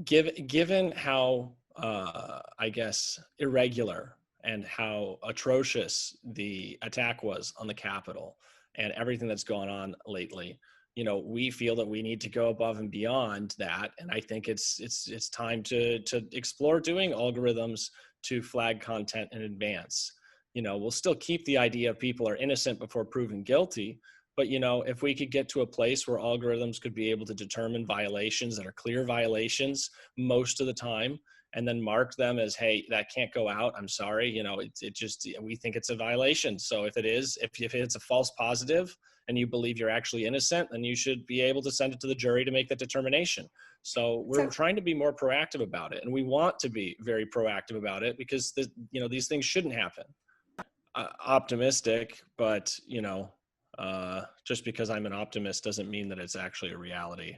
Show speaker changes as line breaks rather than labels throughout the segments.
Given how, I guess, irregular and how atrocious the attack was on the Capitol and everything that's gone on lately, we feel that we need to go above and beyond that. And I think it's time to explore doing algorithms to flag content in advance. We'll still keep the idea of people are innocent before proven guilty. But, if we could get to a place where algorithms could be able to determine violations that are clear violations most of the time, and then mark them as, hey, that can't go out, I'm sorry, we think it's a violation. So if it's a false positive and you believe you're actually innocent, then you should be able to send it to the jury to make that determination. So we're trying to be more proactive about it. And we want to be very proactive about it because, these things shouldn't happen. Optimistic, but, just because I'm an optimist doesn't mean that it's actually a reality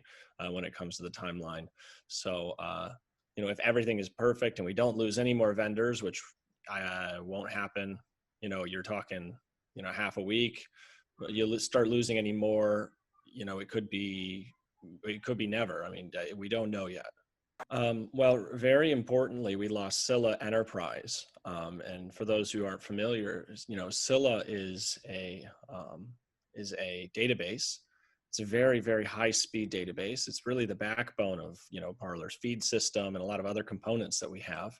when it comes to the timeline. So, if everything is perfect and we don't lose any more vendors, which won't happen, you're talking, half a week, you'll start losing any more, it could be never. I mean, we don't know yet. Well, very importantly, we lost Scylla Enterprise. And for those who aren't familiar, Scylla is a database. It's a very, very high speed database. It's really the backbone of, Parler's feed system and a lot of other components that we have.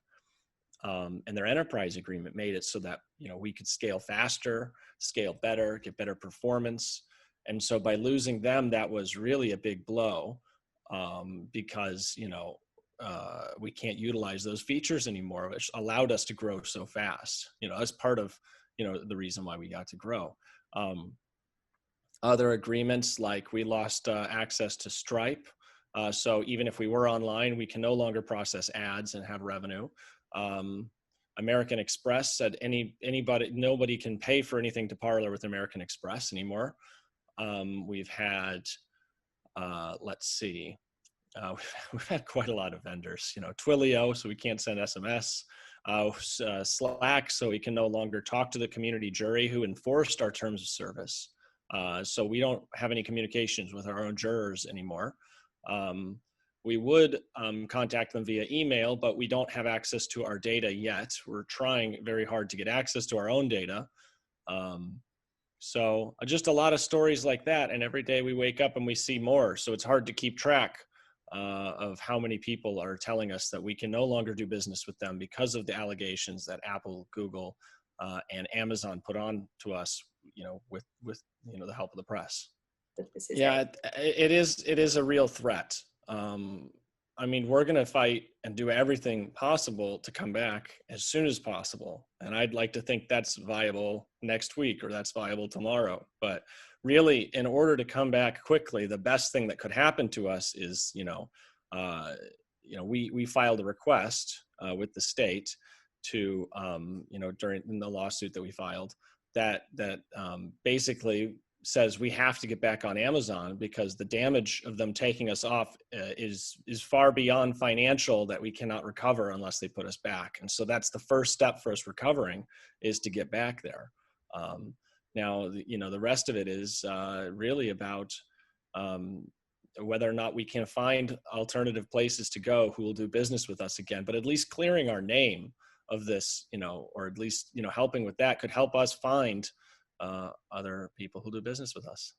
And their enterprise agreement made it so that, we could scale faster, scale better, get better performance. And so by losing them, that was really a big blow, because, we can't utilize those features anymore, which allowed us to grow so fast. As part of, the reason why we got to grow. Other agreements, like we lost access to Stripe. So even if we were online, we can no longer process ads and have revenue. American Express said nobody can pay for anything to Parler with American Express anymore. We've had, let's see, we've had quite a lot of vendors, Twilio, so we can't send SMS, Slack, so we can no longer talk to the community jury who enforced our terms of service. So we don't have any communications with our own jurors anymore. We would contact them via email, but we don't have access to our data yet. We're trying very hard to get access to our own data. So just a lot of stories like that. And every day we wake up and we see more. So it's hard to keep track of how many people are telling us that we can no longer do business with them because of the allegations that Apple, Google, and Amazon put on to us, with the help of the press. Yeah, it is a real threat. I mean, we're going to fight and do everything possible to come back as soon as possible. And I'd like to think that's viable next week or that's viable tomorrow. But really, in order to come back quickly, the best thing that could happen to us is, we filed a request with the state to, during the lawsuit that we filed, that basically says we have to get back on Amazon because the damage of them taking us off is far beyond financial, that we cannot recover unless they put us back. And so that's the first step for us recovering, is to get back there. Now, the rest of it is really about whether or not we can find alternative places to go who will do business with us again, but at least clearing our name of this, or at least, helping with that could help us find other people who do business with us.